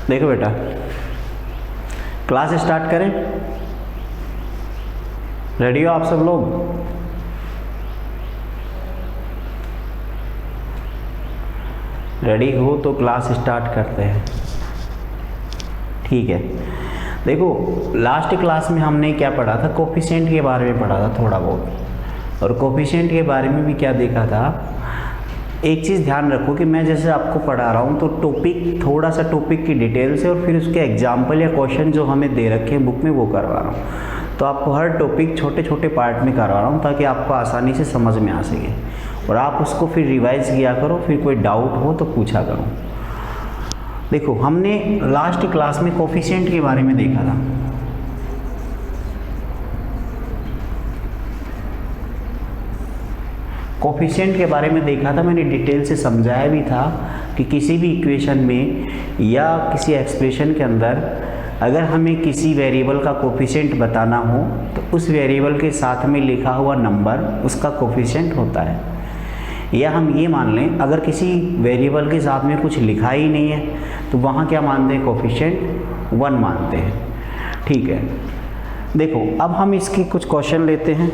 देखो बेटा, class start करें? रेडी हो आप सब लोग? रेडी हो तो क्लास स्टार्ट करते हैं। ठीक है, देखो लास्ट क्लास में हमने क्या पढ़ा था, कोफिशिएंट के बारे में पढ़ा था थोड़ा बहुत। और कोफिशिएंट के बारे में भी क्या देखा था, एक चीज़ ध्यान रखो कि मैं जैसे आपको पढ़ा रहा हूँ तो टॉपिक, थोड़ा सा टॉपिक की डिटेल से और फिर उसके एग्जाम्पल या क्वेश्चन जो हमें दे रखे हैं बुक में वो करवा रहा हूँ। तो आपको हर टॉपिक छोटे छोटे पार्ट में करवा रहा हूँ ताकि आपको आसानी से समझ में आ सके और आप उसको फिर रिवाइज किया करो, फिर कोई डाउट हो तो पूछा करो। देखो हमने लास्ट क्लास में कोफिशिएंट के बारे में देखा था। कोफिशिएंट के बारे में देखा था, मैंने डिटेल से समझाया भी था कि किसी भी इक्वेशन में या किसी एक्सप्रेशन के अंदर अगर हमें किसी वेरिएबल का कोफिशिएंट बताना हो तो उस वेरिएबल के साथ में लिखा हुआ नंबर उसका कोफिशिएंट होता है। या हम ये मान लें अगर किसी वेरिएबल के साथ में कुछ लिखा ही नहीं है तो वहाँ क्या मानते हैं, कोफिशिएंट 1 मानते हैं। ठीक है, देखो अब हम इसकी कुछ क्वेश्चन लेते हैं।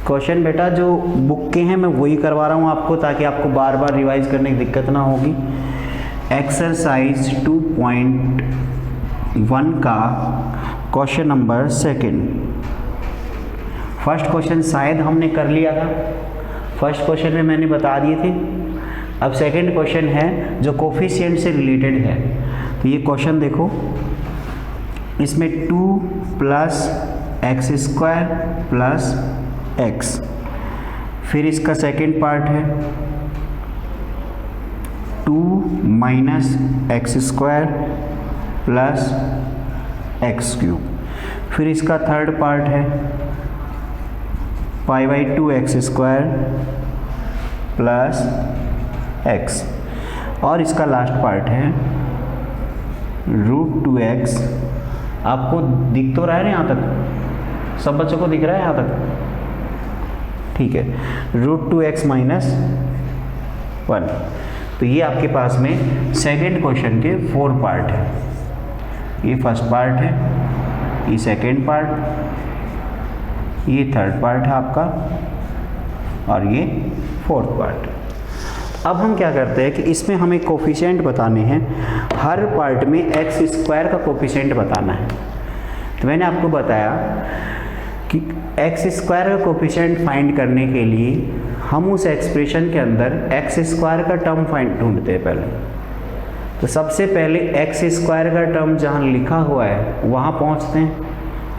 क्वेश्चन बेटा जो बुक के हैं मैं वही करवा रहा हूँ आपको ताकि आपको बार बार रिवाइज करने की दिक्कत ना होगी। एक्सरसाइज 2.1 का क्वेश्चन नंबर 2। फर्स्ट क्वेश्चन शायद हमने कर लिया था, फर्स्ट क्वेश्चन में मैंने बता दिए थे। अब सेकंड क्वेश्चन है जो कोफिशिएंट से रिलेटेड है। तो ये क्वेश्चन देखो, इसमें 2 + x² + x, फिर इसका सेकंड पार्ट है 2 - x² + x³, फिर इसका थर्ड पार्ट है π/2 x² + x, और इसका लास्ट पार्ट है √2x। आपको दिख तो रहा है ना यहाँ तक? सब बच्चों को दिख रहा है यहाँ तक? ठीक है, √2x - 1। तो ये आपके पास में सेकंड क्वेश्चन के 4 पार्ट है। ये फर्स्ट पार्ट है, ये सेकंड पार्ट, ये थर्ड पार्ट है आपका, और ये फोर्थ पार्ट। अब हम क्या करते हैं कि इसमें हमें कोफिशिएंट बताने हैं, हर पार्ट में x² का कोफिशिएंट बताना है। तो मैंने आपको बताया कि x² का कोफिशिएंट फाइंड करने के लिए हम उस एक्सप्रेशन के अंदर x² का टर्म फाइंड ढूंढते हैं पहले। तो सबसे पहले x² का टर्म जहाँ लिखा हुआ है वहाँ पहुँचते हैं,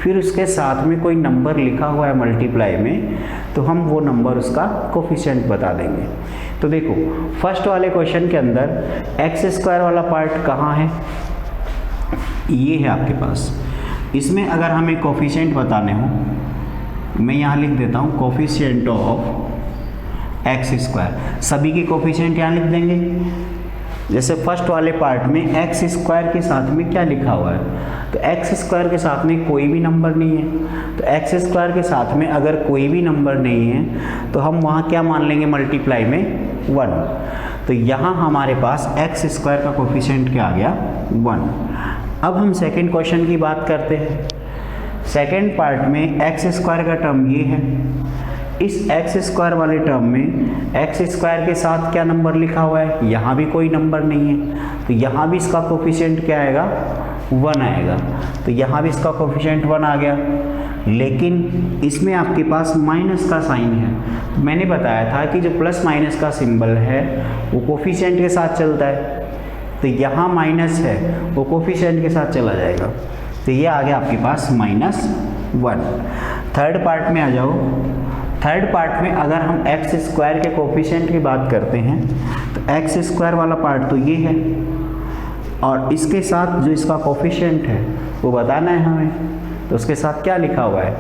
फिर उसके साथ में कोई नंबर लिखा हुआ है मल्टीप्लाई में तो हम वो नंबर उसका कोफिशिएंट बता देंगे। तो देखो फर्स्ट वाले क्वेश्चन के अंदर x² वाला पार्ट कहाँ है, ये है आपके पास। इसमें अगर हमें कोफिशिएंट बताने हो, मैं यहाँ लिख देता हूँ कोफिशिएंट ऑफ x²। सभी के कोफिशिएंट यहाँ लिख देंगे। जैसे फर्स्ट वाले पार्ट में x² के साथ में क्या लिखा हुआ है, तो x² के साथ में कोई भी नंबर नहीं है। तो x² के साथ में अगर कोई भी नंबर नहीं है तो हम वहाँ क्या मान लेंगे, मल्टीप्लाई में 1। तो यहाँ हमारे पास x² का कोफिशिएंट क्या आ गया, 1। अब हम सेकंड क्वेश्चन की बात करते हैं। सेकंड पार्ट में x² का टर्म ये है। इस x² वाले टर्म में x² के साथ क्या नंबर लिखा हुआ है, यहाँ भी कोई नंबर नहीं है। तो यहाँ भी इसका कोफिशिएंट क्या आएगा, 1 आएगा। तो यहाँ भी इसका कोफिशिएंट 1 आ गया। लेकिन इसमें आपके पास माइनस का साइन है। तो मैंने बताया था कि जो प्लस माइनस का सिंबल है वो कोफिशिएंट के साथ चलता है। तो यहाँ माइनस है, वो कोफिशिएंट के साथ चला जाएगा। तो ये आ गया आपके पास -1। थर्ड पार्ट में आ जाओ। थर्ड पार्ट में अगर हम x² के कोफिशिएंट की बात करते हैं तो x² वाला पार्ट तो ये है, और इसके साथ जो इसका कोफिशिएंट है वो बताना है हमें। तो उसके साथ क्या लिखा हुआ है,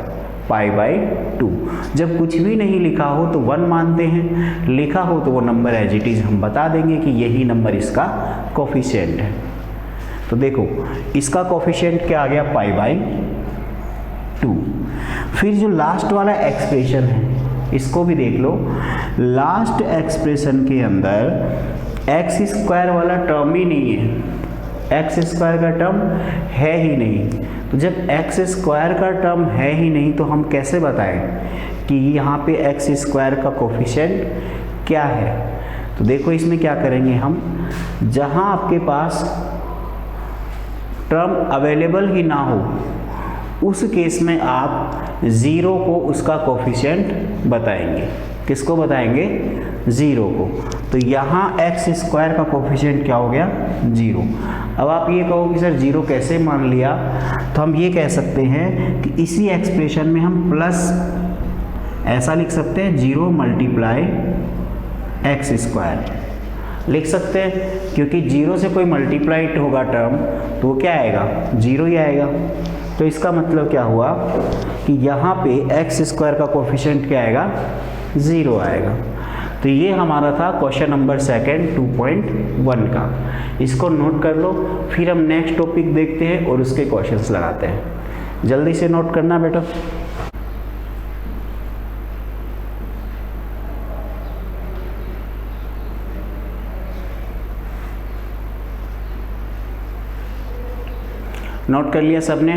π/2। जब कुछ भी नहीं लिखा हो तो 1 मानते हैं, लिखा हो तो वो नंबर एज इट इज़ हम बता देंगे कि यही नंबर इसका कोफिशिएंट है। तो देखो इसका कोफिशिएंट क्या आ गया, π/2। फिर जो लास्ट वाला एक्सप्रेशन है इसको भी देख लो। लास्ट एक्सप्रेशन के अंदर एक्स स्क्वायर वाला टर्म ही नहीं है, एक्स स्क्वायर का टर्म है ही नहीं। तो जब एक्स स्क्वायर का टर्म है ही नहीं तो हम कैसे बताएं कि यहाँ पे एक्स स्क्वायर का कोफिशिएंट क्या है। तो देखो इसमें क्या करेंगे हम, जहाँ आपके पास टर्म अवेलेबल ही ना हो उस केस में आप ज़ीरो को उसका कोफिशिएंट बताएंगे। किसको बताएंगे? ज़ीरो को। तो यहाँ एक्स स्क्वायर का कोफिशिएंट क्या हो गया? ज़ीरो। अब आप ये कहो कि सर ज़ीरो कैसे मान लिया, तो हम ये कह सकते हैं कि इसी एक्सप्रेशन में हम प्लस ऐसा लिख सकते हैं, जीरो मल्टीप्लाई एक्स स्क्वायर लिख सकते हैं, क्योंकि जीरो से कोई मल्टीप्लाइड होगा टर्म तो क्या आएगा? जीरो ही आएगा। तो इसका मतलब क्या हुआ कि यहाँ पे एक्स स्क्वायर का कोफिशिएंट क्या आएगा? ज़ीरो आएगा। तो ये हमारा था क्वेश्चन नंबर सेकंड 2.1 का। इसको नोट कर लो, फिर हम नेक्स्ट टॉपिक देखते हैं और उसके क्वेश्चंस लगाते हैं। जल्दी से नोट करना बेटा। नोट कर लिया सबने?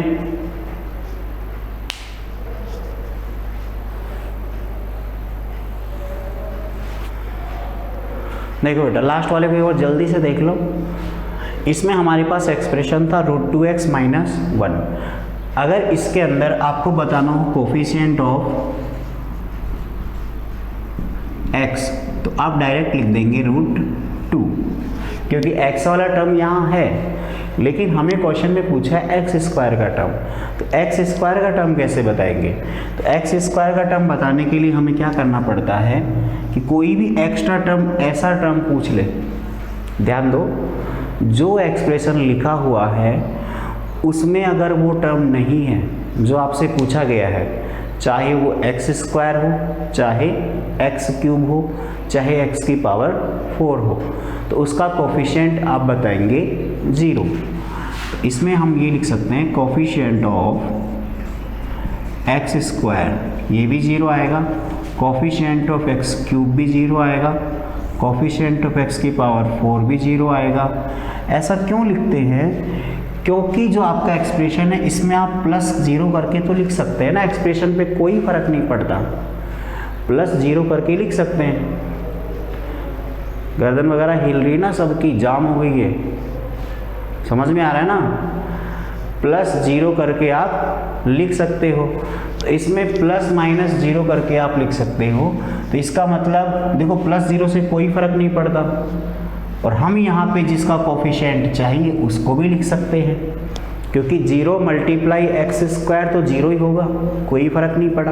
देखो बेटा लास्ट वाले को और जल्दी से देख लो। इसमें हमारे पास एक्सप्रेशन था √2x - 1। अगर इसके अंदर आपको बताना हो कोफिशिएंट ऑफ x तो आप डायरेक्ट लिख देंगे √2, क्योंकि x वाला टर्म यहाँ है लेकिन हमें क्वेश्चन में पूछा है एक्स स्क्वायर का टर्म। तो एक्स स्क्वायर का टर्म कैसे बताएंगे? तो एक्स स्क्वायर का टर्म बताने के लिए हमें क्या करना पड़ता है कि कोई भी एक्स्ट्रा टर्म ऐसा टर्म पूछ ले। ध्यान दो, जो एक्सप्रेशन लिखा हुआ है उसमें अगर वो टर्म नहीं है जो आपसे पूछा गया है, चाहे वो एक्स स्क्वायर हो, चाहे एक्स क्यूब हो, चाहे एक्स की पावर 4 हो, तो उसका कोफिशिएंट आप बताएंगे ज़ीरो। तो इसमें हम ये लिख सकते हैं कोफिशिएंट ऑफ एक्स स्क्वायर, ये भी ज़ीरो आएगा। कोफिशिएंट ऑफ एक्स क्यूब भी ज़ीरो आएगा। कोफिशिएंट ऑफ एक्स की पावर 4 भी ज़ीरो आएगा। ऐसा क्यों लिखते हैं? क्योंकि जो आपका एक्सप्रेशन है इसमें आप प्लस ज़ीरो करके तो लिख सकते हैं ना, एक्सप्रेशन पे कोई फर्क नहीं पड़ता, प्लस ज़ीरो करके लिख सकते हैं। गर्दन वगैरह हिल रही ना, सबकी जाम हो गई है, समझ में आ रहा है ना? प्लस ज़ीरो करके आप लिख सकते हो। तो इसमें प्लस माइनस ज़ीरो करके आप लिख सकते हो। तो इसका मतलब देखो प्लस ज़ीरो से कोई फर्क नहीं पड़ता, और हम यहाँ पे जिसका कोफिशिएंट चाहिए उसको भी लिख सकते हैं, क्योंकि ज़ीरो मल्टीप्लाई एक्स स्क्वायर तो ज़ीरो ही होगा, कोई फर्क नहीं पड़ा।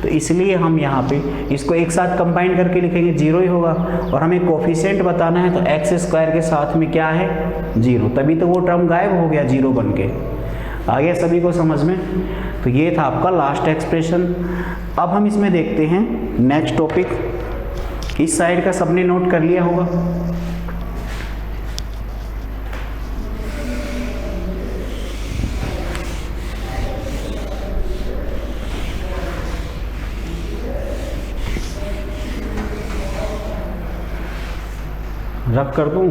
तो इसलिए हम यहाँ पे इसको एक साथ कंबाइन करके लिखेंगे, ज़ीरो ही होगा। और हमें कोफिशिएंट बताना है तो एक्स स्क्वायर के साथ में क्या है? ज़ीरो, तभी तो वो टर्म गायब हो गया ज़ीरो बन के। आ गया सभी को समझ में? तो ये था आपका लास्ट एक्सप्रेशन। अब हम इसमें देखते हैं नेक्स्ट टॉपिक। इस साइड का सबने नोट कर लिया होगा। रब कर दूं?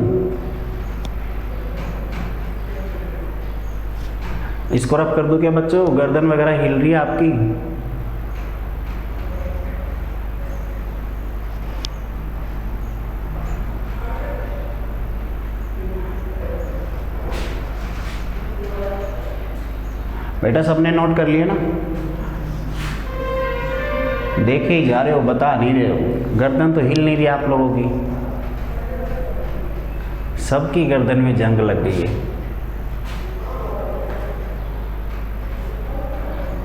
इसको रब कर दूं क्या बच्चों? गर्दन वगैरह हिल रही है आपकी? बेटा सबने नोट कर लिया ना? देखे ही जा रहे हो, बता नहीं रहे हो। गर्दन तो हिल नहीं रही आप लोगों की, सबकी गर्दन में जंग लग गई है।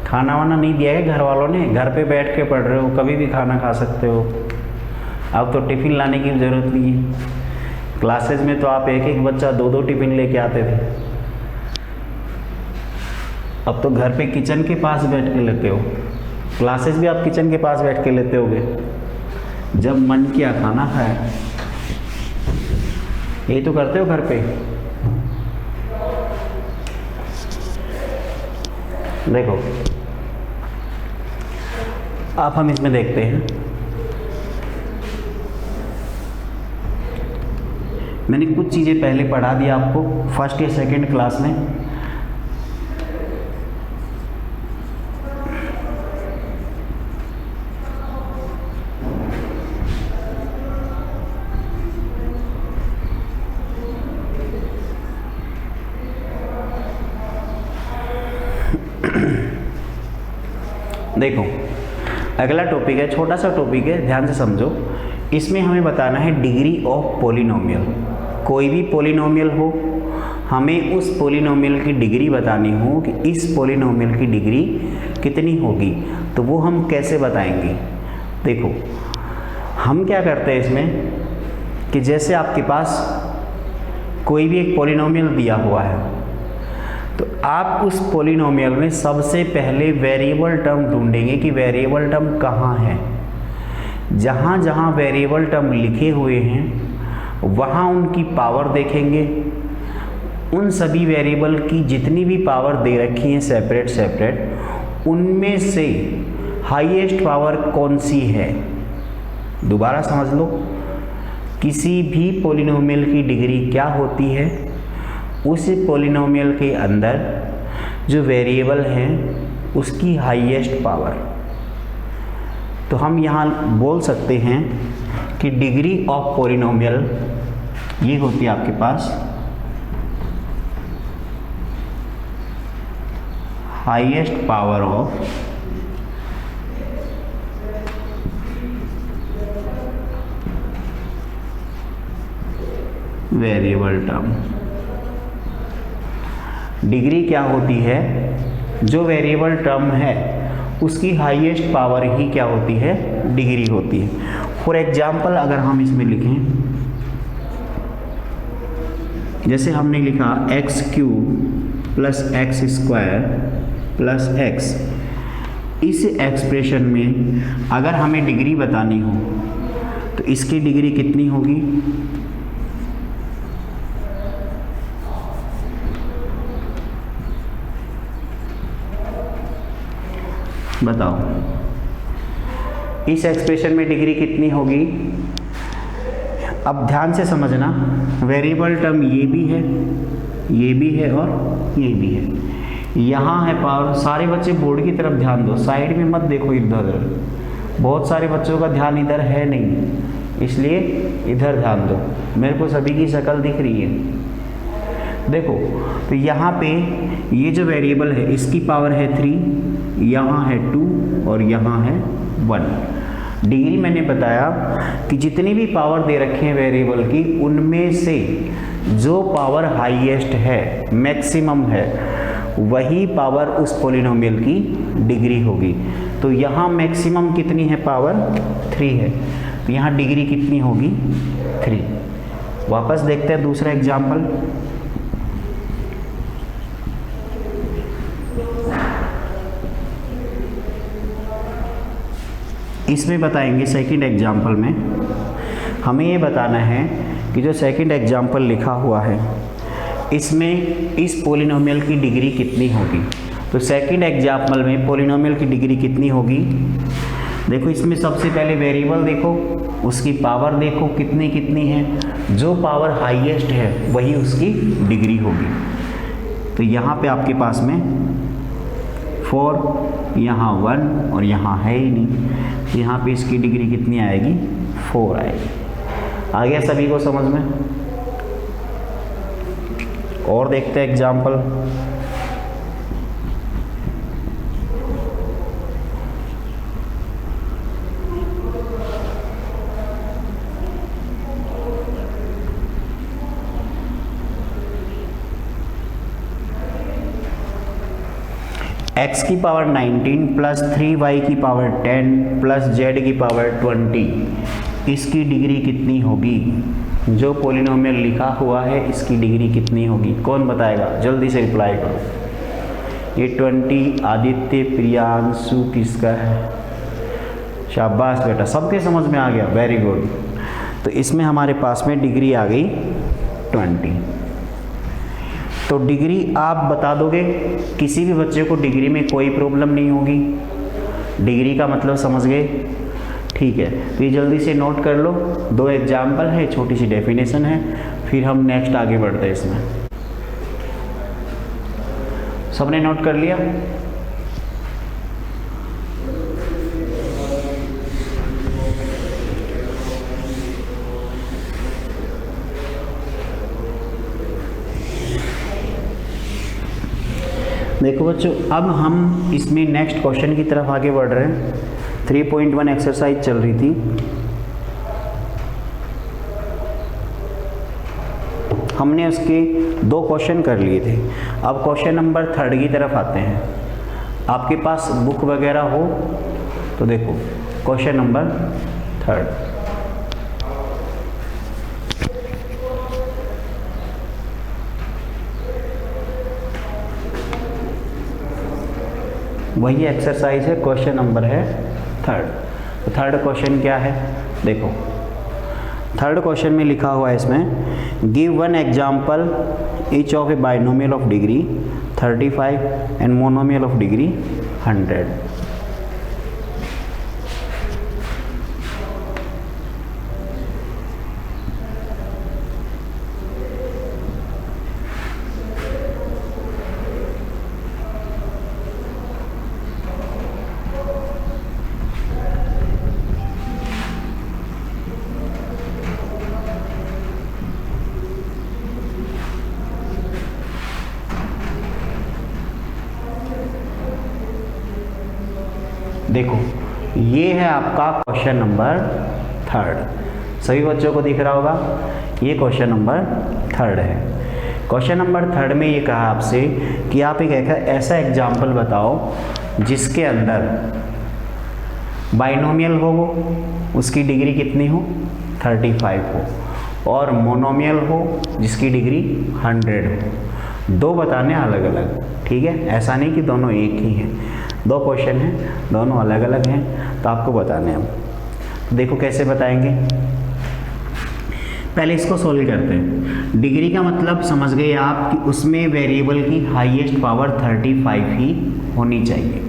खाना वाना नहीं दिया है घर वालों ने? घर पे बैठ के पढ़ रहे हो, कभी भी खाना खा सकते हो। अब तो टिफ़िन लाने की ज़रूरत नहीं है। क्लासेज में तो आप एक एक बच्चा 2-2 टिफ़िन लेके आते थे, अब तो घर पे किचन के पास बैठ के लेते हो। क्लासेज भी आप किचन के पास बैठ के लेते होगे, जब मन किया खाना खाया। यही तो करते हो घर पे। देखो अब हम इसमें देखते हैं मैंने कुछ चीज़ें पहले पढ़ा दिया आपको फर्स्ट या सेकंड क्लास में। देखो अगला टॉपिक है, छोटा सा टॉपिक है, ध्यान से समझो। इसमें हमें बताना है डिग्री ऑफ पॉलिनोमियल। कोई भी पॉलिनोमियल हो, हमें उस पॉलिनोमियल की डिग्री बतानी हो कि इस पॉलिनोमियल की डिग्री कितनी होगी। तो वो हम कैसे बताएंगे? देखो हम क्या करते हैं इसमें कि जैसे आपके पास कोई भी एक पॉलिनोमियल दिया हुआ है, तो आप उस पॉलिनोमियल में सबसे पहले वेरिएबल टर्म ढूंढेंगे कि वेरिएबल टर्म कहाँ है। जहाँ जहाँ वेरिएबल टर्म लिखे हुए हैं वहाँ उनकी पावर देखेंगे। उन सभी वेरिएबल की जितनी भी पावर दे रखी हैं सेपरेट सेपरेट, उनमें से हाईएस्ट पावर कौन सी है। दोबारा समझ लो, किसी भी पॉलिनोमियल की डिग्री क्या होती है? उस पॉलिनोमियल के अंदर जो वेरिएबल हैं उसकी हाईएस्ट पावर। तो हम यहाँ बोल सकते हैं कि डिग्री ऑफ पॉलिनोमियल ये होती है आपके पास highest power of variable term. Degree क्या होती है? जो वेरिएबल टर्म है उसकी हाईएस्ट पावर ही क्या होती है? डिग्री होती है। फॉर एग्जाम्पल अगर हम इसमें लिखें, जैसे हमने लिखा x cube plus x square plus x, इस एक्सप्रेशन में अगर हमें डिग्री बतानी हो तो इसकी डिग्री कितनी होगी? बताओ, इस एक्सप्रेशन में डिग्री कितनी होगी? अब ध्यान से समझना, वेरिएबल टर्म ये भी है, ये भी है और ये भी है। यहाँ है पावर। सारे बच्चे बोर्ड की तरफ ध्यान दो, साइड में मत देखो इधर उधर। बहुत सारे बच्चों का ध्यान इधर है नहीं, इसलिए इधर ध्यान दो। मेरे को सभी की शक्ल दिख रही है। देखो तो यहाँ पे ये जो वेरिएबल है इसकी पावर है 3, यहाँ है 2 और यहाँ है 1। डिग्री मैंने बताया कि जितनी भी पावर दे रखे हैं वेरिएबल की, उनमें से जो पावर हाईएस्ट है, मैक्सिमम है, वही पावर उस पॉलिनोमियल की डिग्री होगी। तो यहाँ मैक्सिमम कितनी है? पावर 3 है। तो यहाँ डिग्री कितनी होगी? 3। वापस देखते हैं दूसरा एग्जाम्पल। इसमें बताएंगे सेकंड एग्जाम्पल में हमें ये बताना है कि जो सेकंड एग्जाम्पल लिखा हुआ है इसमें इस पॉलिनोमियल की डिग्री कितनी होगी। तो सेकंड एग्जाम्पल में पॉलिनोमियल की डिग्री कितनी होगी? देखो इसमें सबसे पहले वेरिएबल देखो, उसकी पावर देखो कितनी कितनी है। जो पावर हाईएस्ट है वही उसकी डिग्री होगी। तो यहाँ पे आपके पास में 4, यहाँ 1 और यहाँ है ही नहीं। यहाँ पे इसकी डिग्री कितनी आएगी? 4 आएगी। आ गया सभी को समझ में? और देखते हैं एग्जाम्पल। x की पावर 19 प्लस 3y की पावर 10 प्लस z की पावर 20, इसकी डिग्री कितनी होगी? जो पॉलिनोमियल लिखा हुआ है इसकी डिग्री कितनी होगी? कौन बताएगा? जल्दी से रिप्लाई करो। ये 20 आदित्य, प्रियांशु किसका है? शाबाश बेटा, सबके समझ में आ गया, वेरी गुड। तो इसमें हमारे पास में डिग्री आ गई 20। तो डिग्री आप बता दोगे, किसी भी बच्चे को डिग्री में कोई प्रॉब्लम नहीं होगी। डिग्री का मतलब समझ गए? ठीक है, तो ये जल्दी से नोट कर लो। 2 एग्जाम्पल है, छोटी सी डेफिनेशन है। फिर हम नेक्स्ट आगे बढ़ते हैं इसमें। सबने नोट कर लिया? देखो बच्चों, अब हम इसमें नेक्स्ट क्वेश्चन की तरफ आगे बढ़ रहे हैं। 3.1 एक्सरसाइज चल रही थी, हमने उसके 2 क्वेश्चन कर लिए थे। अब क्वेश्चन नंबर 3 की तरफ आते हैं। आपके पास बुक वगैरह हो तो देखो क्वेश्चन नंबर 3। वही एक्सरसाइज है, क्वेश्चन नंबर है 3। तो 3rd क्वेश्चन क्या है? देखो 3rd क्वेश्चन में लिखा हुआ है इसमें, give one example each of A binomial of degree 35 and monomial of degree 100। देखो ये है आपका क्वेश्चन नंबर 3rd। सभी बच्चों को दिख रहा होगा, ये क्वेश्चन नंबर 3rd है। क्वेश्चन नंबर 3rd में ये कहा आपसे कि आप एक ऐसा एग्जाम्पल बताओ जिसके अंदर बाइनोमियल हो, उसकी डिग्री कितनी हो? 35 हो, और मोनोमियल हो जिसकी डिग्री 100 हो। 2 बताने अलग अलग, ठीक है? ऐसा नहीं कि दोनों एक ही हैं। 2 क्वेश्चन हैं, दोनों अलग अलग हैं, तो आपको बताने हैं। तो देखो कैसे बताएंगे। पहले इसको सोल्व करते हैं। डिग्री का मतलब समझ गए आप कि उसमें वेरिएबल की हाईएस्ट पावर 35 ही होनी चाहिए।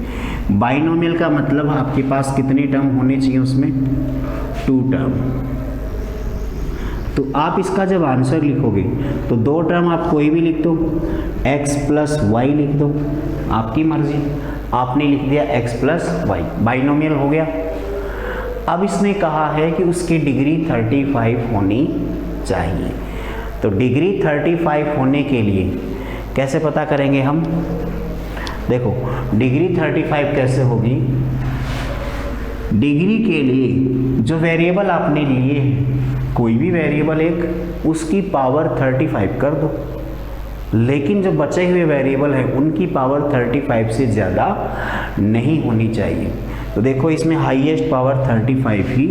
बाइनोमियल का मतलब आपके पास कितने टर्म होने चाहिए उसमें? 2 टर्म। तो आप इसका जब आंसर लिखोगे तो 2 टर्म आप कोई भी लिख दो, x प्लस वाई लिख दो, आपकी मर्जी। आपने लिख दिया x प्लस वाई, बाइनोमियल हो गया। अब इसने कहा है कि उसकी डिग्री 35 होनी चाहिए। तो डिग्री 35 होने के लिए कैसे पता करेंगे हम? देखो डिग्री 35 कैसे होगी? डिग्री के लिए जो वेरिएबल आपने लिए हैं, कोई भी वेरिएबल एक, उसकी पावर 35 कर दो। लेकिन जो बचे हुए वेरिएबल हैं उनकी पावर 35 से ज़्यादा नहीं होनी चाहिए। तो देखो इसमें हाईएस्ट पावर 35 ही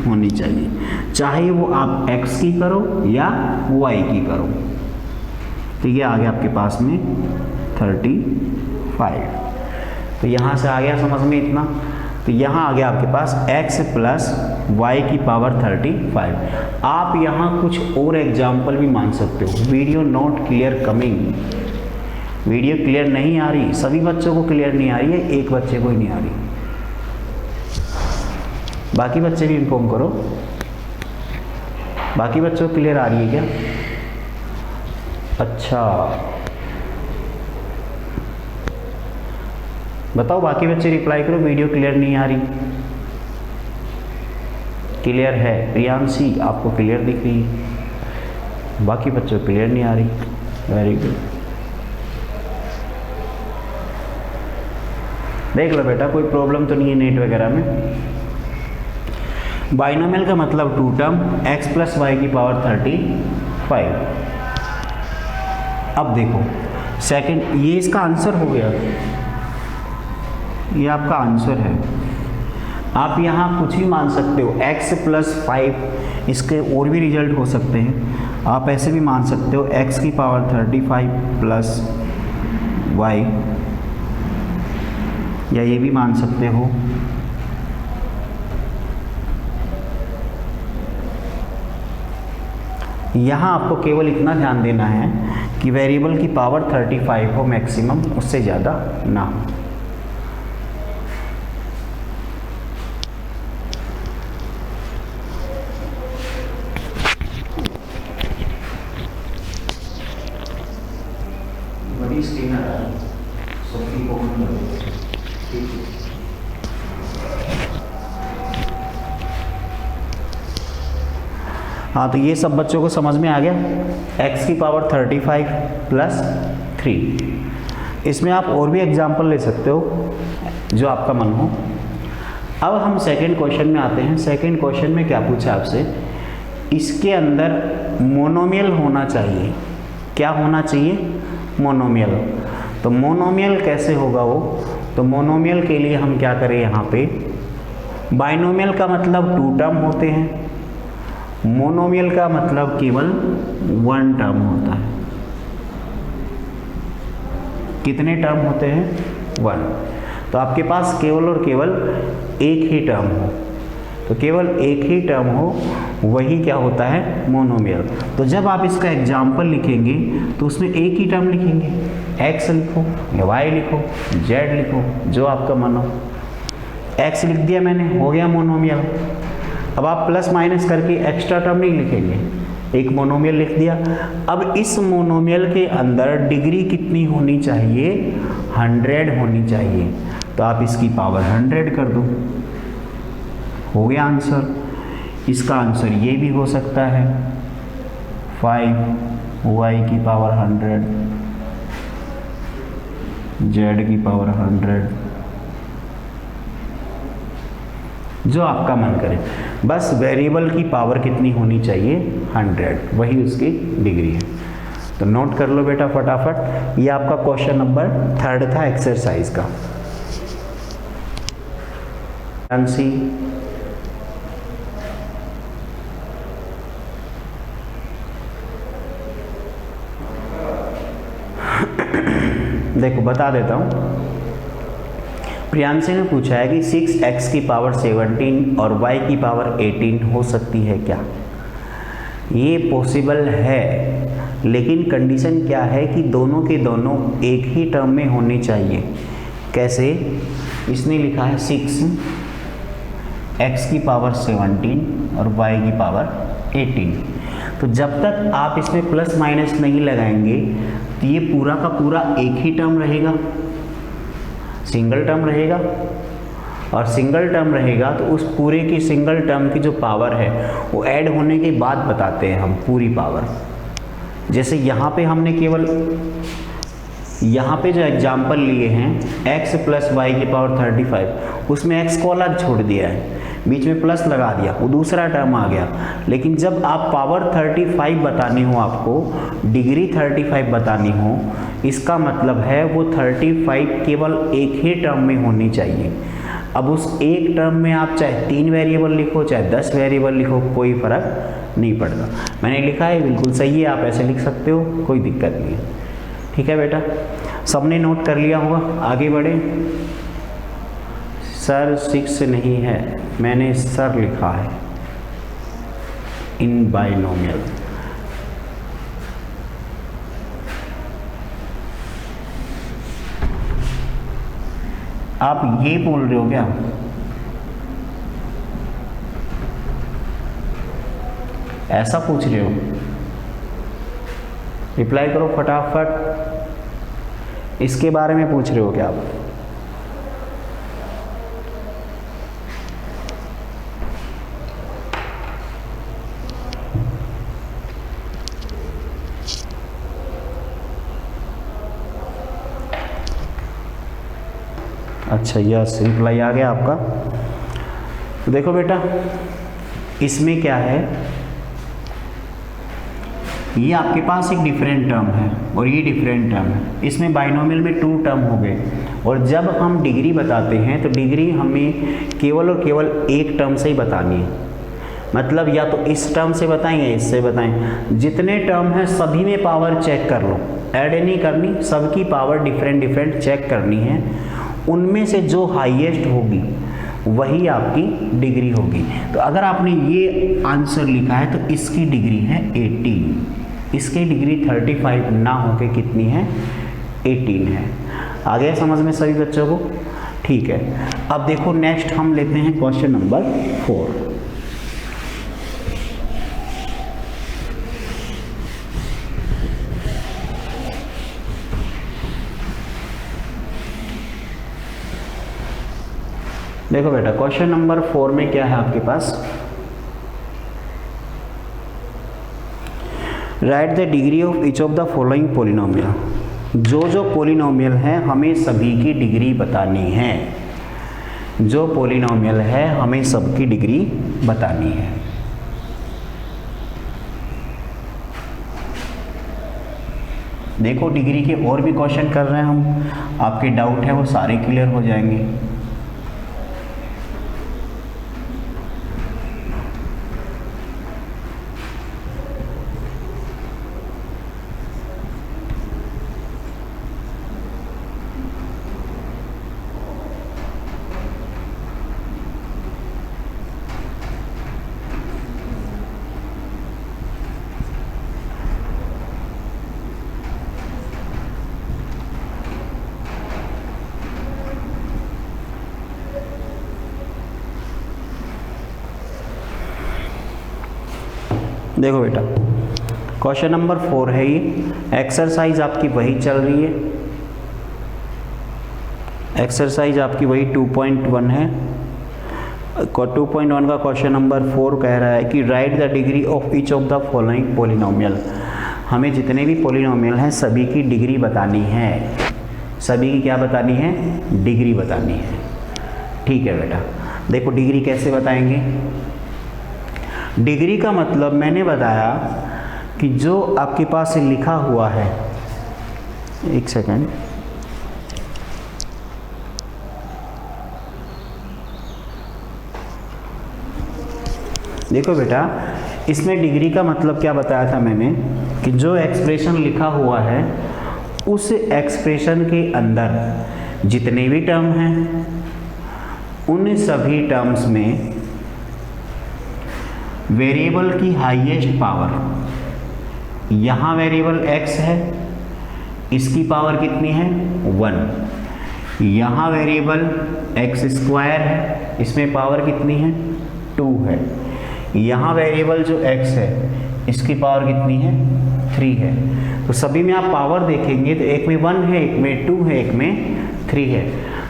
होनी चाहिए, चाहे वो आप x की करो या y की करो। तो ये आ गया आपके पास में 35। तो यहाँ से आ गया समझ में इतना। तो यहाँ आ गया आपके पास x प्लस वाई की पावर 35। आप यहाँ कुछ और एग्जाम्पल भी मान सकते हो। Video not clear coming, video clear नहीं आ रही, सभी बच्चों को क्लियर नहीं आ रही है, एक बच्चे को ही नहीं आ रही। बाकी बच्चे भी इन्फॉर्म करो, बाकी बच्चों को क्लियर आ रही है क्या? अच्छा बताओ, बाकी बच्चे रिप्लाई करो, वीडियो क्लियर नहीं आ रही। क्लियर है प्रियांशी, आपको क्लियर दिख रही है, बाकी बच्चों को क्लियर नहीं आ रही। वेरी गुड, देख लो बेटा, कोई प्रॉब्लम तो नहीं है नेट वगैरह में। बाइनोमियल का मतलब 2 टर्म, x प्लस वाई की पावर 35। अब देखो सेकंड, ये इसका आंसर हो गया, ये आपका आंसर है। आप यहाँ कुछ भी मान सकते हो, x प्लस 5, इसके और भी रिजल्ट हो सकते हैं। आप ऐसे भी मान सकते हो x की पावर 35 प्लस y, या ये भी मान सकते हो यहाँ आपको केवल इतना ध्यान देना है कि वेरिएबल की पावर 35 हो मैक्सिमम, उससे ज़्यादा ना हो। वही स्टेनर है, सबकी कॉमन है, ठीक है। हाँ, तो ये सब बच्चों को समझ में आ गया। x की पावर 35 प्लस 3। इसमें आप और भी एग्जाम्पल ले सकते हो जो आपका मन हो। अब हम सेकंड क्वेश्चन में आते हैं। सेकंड क्वेश्चन में क्या पूछा आपसे, इसके अंदर मोनोमियल होना चाहिए। क्या होना चाहिए? मोनोमियल। तो मोनोमियल कैसे होगा वो? तो मोनोमियल के लिए हम क्या करें, यहाँ पे बाइनोमियल का मतलब 2 टर्म होते हैं, मोनोमियल का मतलब केवल 1 टर्म होता है। कितने टर्म होते हैं? 1। तो आपके पास केवल और केवल एक ही टर्म हो, तो केवल एक ही टर्म हो वही क्या होता है? मोनोमियल। तो जब आप इसका एग्जाम्पल लिखेंगे तो उसमें एक ही टर्म लिखेंगे, x लिखो या y लिखो, z लिखो, जो आपका मन हो। x लिख दिया मैंने, हो गया मोनोमियल। अब आप प्लस माइनस करके एक्स्ट्रा टर्म नहीं लिखेंगे, एक मोनोमियल लिख दिया। अब इस मोनोमियल के अंदर डिग्री कितनी होनी चाहिए? 100 होनी चाहिए। तो आप इसकी पावर 100 कर दो, हो गया आंसर। इसका आंसर ये भी हो सकता है 5y की पावर 100, z की पावर 100, जो आपका मन करे। बस वेरिएबल की पावर कितनी होनी चाहिए? 100, वही उसकी डिग्री है। तो नोट कर लो बेटा फटाफट। ये आपका क्वेश्चन नंबर 3 था एक्सरसाइज का। आंसी देखो बता देता हूँ। प्रियांशी ने पूछा है कि 6x की पावर 17 और y की पावर 18 हो सकती है क्या? ये पॉसिबल है, लेकिन कंडीशन क्या है कि दोनों के दोनों एक ही टर्म में होने चाहिए। कैसे? इसने लिखा है 6x की पावर 17 और y की पावर 18। तो जब तक आप इसमें प्लस माइनस नहीं लगाएंगे तो ये पूरा का पूरा एक ही टर्म रहेगा, सिंगल टर्म रहेगा। और सिंगल टर्म रहेगा तो उस पूरे की सिंगल टर्म की जो पावर है वो ऐड होने के बाद बताते हैं हम पूरी पावर। जैसे यहाँ पे हमने केवल यहाँ पे जो एग्जाम्पल लिए हैं x प्लस वाई की पावर 35, उसमें x को अलग छोड़ दिया है, बीच में प्लस लगा दिया, वो दूसरा टर्म आ गया। लेकिन जब आप पावर 35 बतानी हो, आपको डिग्री 35 बतानी हो, इसका मतलब है वो 35 केवल एक ही टर्म में होनी चाहिए। अब उस एक टर्म में आप चाहे 3 वेरिएबल लिखो चाहे 10 वेरिएबल लिखो, कोई फर्क नहीं पड़ता। मैंने लिखा है बिल्कुल सही है, आप ऐसे लिख सकते हो, कोई दिक्कत नहीं है। ठीक है बेटा, सबने नोट कर लिया होगा। आगे बढ़े। सर 6 नहीं है, मैंने सर लिखा है इन बाइनोमियल। आप ये बोल रहे हो क्या? ऐसा पूछ रहे हो? रिप्लाई करो फटाफट। इसके बारे में पूछ रहे हो क्या आप? अच्छा, यस, रिप्लाई आ गया आपका। तो देखो बेटा, इसमें क्या है, ये आपके पास एक डिफरेंट टर्म है और ये डिफरेंट टर्म है। इसमें बाइनोमियल में 2 टर्म हो गए, और जब हम डिग्री बताते हैं तो डिग्री हमें केवल और केवल एक टर्म से ही बतानी है। मतलब या तो इस टर्म से बताएं या इससे बताएं। जितने टर्म हैं सभी में पावर चेक कर लो, ऐड नहीं करनी, सबकी पावर डिफरेंट डिफरेंट चेक करनी है। उनमें से जो हाईएस्ट होगी वही आपकी डिग्री होगी। तो अगर आपने ये आंसर लिखा है तो इसकी डिग्री है 18, इसकी डिग्री 35 ना होके कितनी है? 18 है। आ गया समझ में सभी बच्चों को? ठीक है। अब देखो नेक्स्ट हम लेते हैं क्वेश्चन नंबर 4। देखो बेटा क्वेश्चन नंबर 4 में क्या है आपके पास, write the degree of each of the following polynomial. जो जो पोलिनोमियल है हमें सभी की डिग्री बतानी है, जो पोलिनोमियल है हमें सबकी डिग्री बतानी है। देखो डिग्री के और भी क्वेश्चन कर रहे हैं हम, आपके डाउट है वो सारे क्लियर हो जाएंगे। देखो बेटा क्वेश्चन नंबर 4 है ये, एक्सरसाइज आपकी वही चल रही है, एक्सरसाइज आपकी वही 2.1 है। 2.1 का क्वेश्चन नंबर 4 कह रहा है कि right the degree of each of the following polynomial. हमें जितने भी पोलिनोमियल हैं सभी की डिग्री बतानी है, सभी की क्या बतानी है, डिग्री बतानी है। ठीक है बेटा, देखो डिग्री कैसे बताएंगे। डिग्री का मतलब मैंने बताया कि जो आपके पास लिखा हुआ है, एक सेकेंड, देखो बेटा इसमें डिग्री का मतलब क्या बताया था मैंने कि जो एक्सप्रेशन लिखा हुआ है उस एक्सप्रेशन के अंदर जितने भी टर्म हैं उन सभी टर्म्स में वेरिएबल की हाईएस्ट पावर, यहाँ वेरिएबल x है, इसकी पावर कितनी है 1, यहाँ वेरिएबल x स्क्वायर है, इसमें पावर कितनी है 2 है, यहाँ वेरिएबल जो x है इसकी पावर कितनी है 3 है। तो सभी में आप पावर देखेंगे तो एक में 1 है, एक में 2 है, एक में 3 है,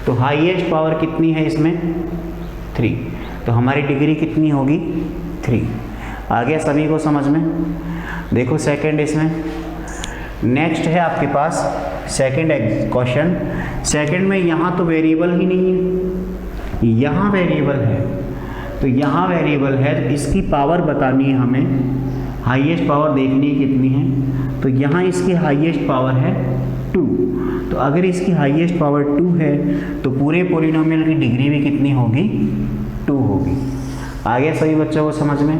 तो हाईएस्ट पावर कितनी है इसमें 3, तो हमारी डिग्री कितनी होगी 3। आ गया सभी को समझ में। देखो सेकंड इसमें नेक्स्ट है आपके पास सेकंड क्वेश्चन। सेकंड में यहाँ तो वेरिएबल ही नहीं है, यहाँ वेरिएबल है, तो यहाँ वेरिएबल है तो इसकी पावर बतानी है हमें, हाईएस्ट पावर देखनी है कितनी है, तो यहाँ इसकी हाईएस्ट पावर है 2। तो अगर इसकी हाईएस्ट पावर 2 है तो पूरे पॉलिनोमियल की डिग्री भी कितनी होगी 2 होगी। आ गया सभी बच्चों को समझ में।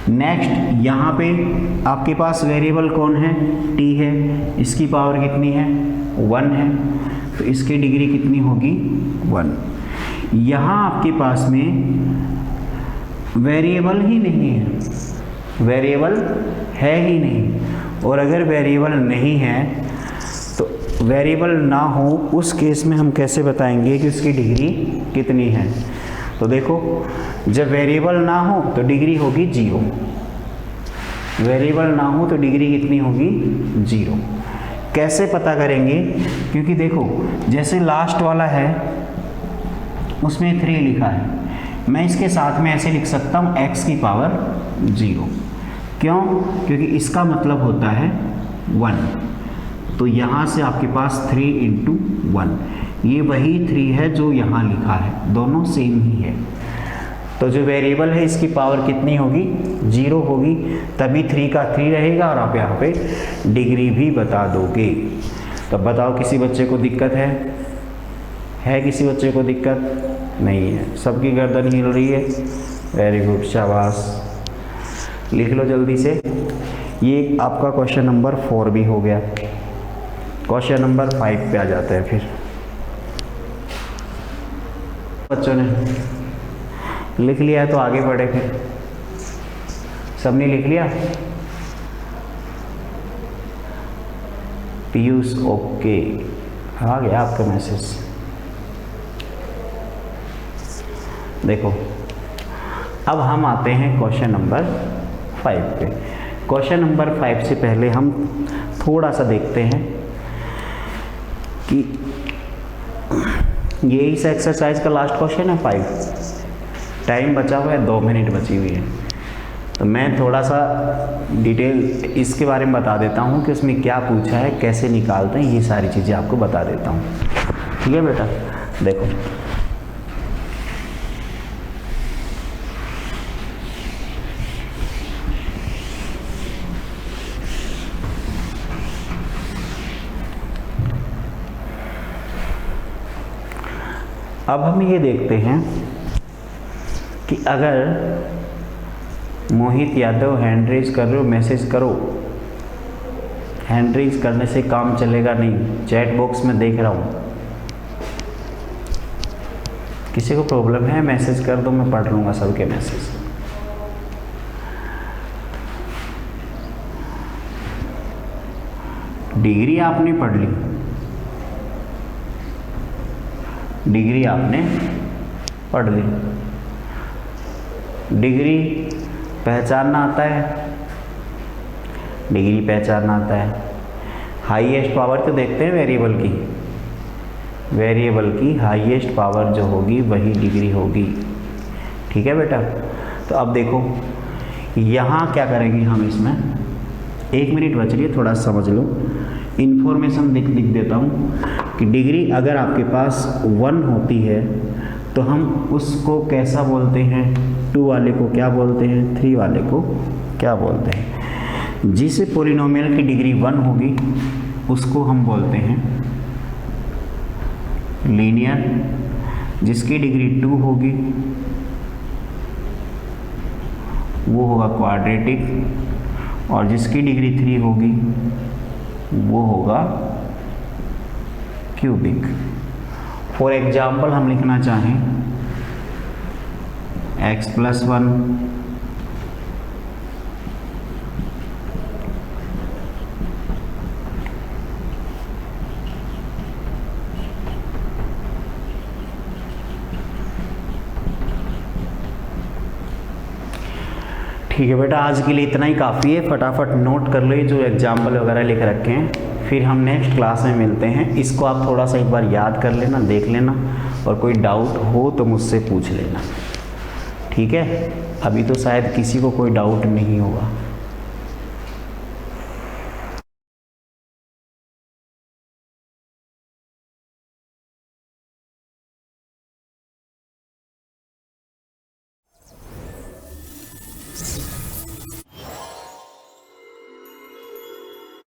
नेक्स्ट यहाँ पे आपके पास वेरिएबल कौन है t है, इसकी पावर कितनी है 1 है, तो इसकी डिग्री कितनी होगी 1। यहाँ आपके पास में वेरिएबल ही नहीं है, वेरिएबल है ही नहीं, और अगर वेरिएबल नहीं है तो वेरिएबल ना हो उस केस में हम कैसे बताएंगे कि उसकी डिग्री कितनी है। तो देखो जब वेरिएबल ना हो तो डिग्री होगी 0, वेरिएबल ना हो तो डिग्री कितनी होगी 0। कैसे पता करेंगे, क्योंकि देखो जैसे लास्ट वाला है उसमें 3 लिखा है, मैं इसके साथ में ऐसे लिख सकता हूँ x की पावर 0, क्यों, क्योंकि इसका मतलब होता है 1, तो यहाँ से आपके पास 3 × 1, ये वही 3 है जो यहाँ लिखा है, दोनों सेम ही है। तो जो वेरिएबल है इसकी पावर कितनी होगी 0 होगी, तभी 3 का 3 रहेगा और आप यहाँ पे डिग्री भी बता दोगे। तो बताओ किसी बच्चे को दिक्कत है किसी बच्चे को दिक्कत नहीं है, सबकी गर्दन हिल रही है, वेरी गुड, शाबाश, लिख लो जल्दी से। ये आपका क्वेश्चन नंबर 4 भी हो गया। क्वेश्चन नंबर 5 पे आ जाते हैं फिर। बच्चों ने लिख लिया है तो आगे बढ़े, फिर सबने लिख लिया। पीयूष ओके, आ गया आपका मैसेज। देखो अब हम आते हैं क्वेश्चन नंबर 5 पे। क्वेश्चन नंबर 5 से पहले हम थोड़ा सा देखते हैं कि ये इस एक्सरसाइज का लास्ट क्वेश्चन है 5। टाइम बचा हुआ है 2 मिनट बची हुई है। तो मैं थोड़ा सा डिटेल इसके बारे में बता देता हूँ कि उसमें क्या पूछा है, कैसे निकालते हैं, ये सारी चीज़ें आपको बता देता हूँ। ठीक है बेटा, देखो अब हम ये देखते हैं कि अगर मोहित यादव हैंड रेज कर रहे हो, मैसेज करो। हैंड रेज करने से काम चलेगा नहीं, चैट बॉक्स में देख रहा हूँ। किसी को प्रॉब्लम है मैसेज कर दो, मैं पढ़ लूँगा सबके मैसेज। डिग्री आपने पढ़ ली, डिग्री आपने पढ़ ली। डिग्री पहचानना आता है, डिग्री पहचानना आता है। हाईएस्ट पावर तो देखते हैं वेरिएबल की, वेरिएबल की हाईएस्ट पावर जो होगी वही डिग्री होगी। ठीक है बेटा, तो अब देखो यहाँ क्या करेंगे हम, इसमें 1 मिनट बच रही है, थोड़ा समझ लो। इन्फॉर्मेशन लिख देता हूँ कि डिग्री अगर आपके पास 1 होती है तो हम उसको कैसा बोलते हैं, 2 वाले को क्या बोलते हैं, 3 वाले को क्या बोलते हैं। जिस पॉलिनोमियल की डिग्री 1 होगी उसको हम बोलते हैं लीनियर, जिसकी डिग्री 2 होगी वो होगा क्वाड्रेटिक, और जिसकी डिग्री 3 होगी वो होगा क्यूबिक। फॉर एग्जाम्पल हम लिखना चाहें x+1 ठीक है बेटा, आज के लिए इतना ही काफ़ी है। फटाफट नोट कर लो ये जो एग्जाम्पल वगैरह लिख रखे हैं, फिर हम नेक्स्ट क्लास में मिलते हैं। इसको आप थोड़ा सा एक बार याद कर लेना, देख लेना, और कोई डाउट हो तो मुझसे पूछ लेना। ठीक है, अभी तो शायद किसी को कोई डाउट नहीं होगा।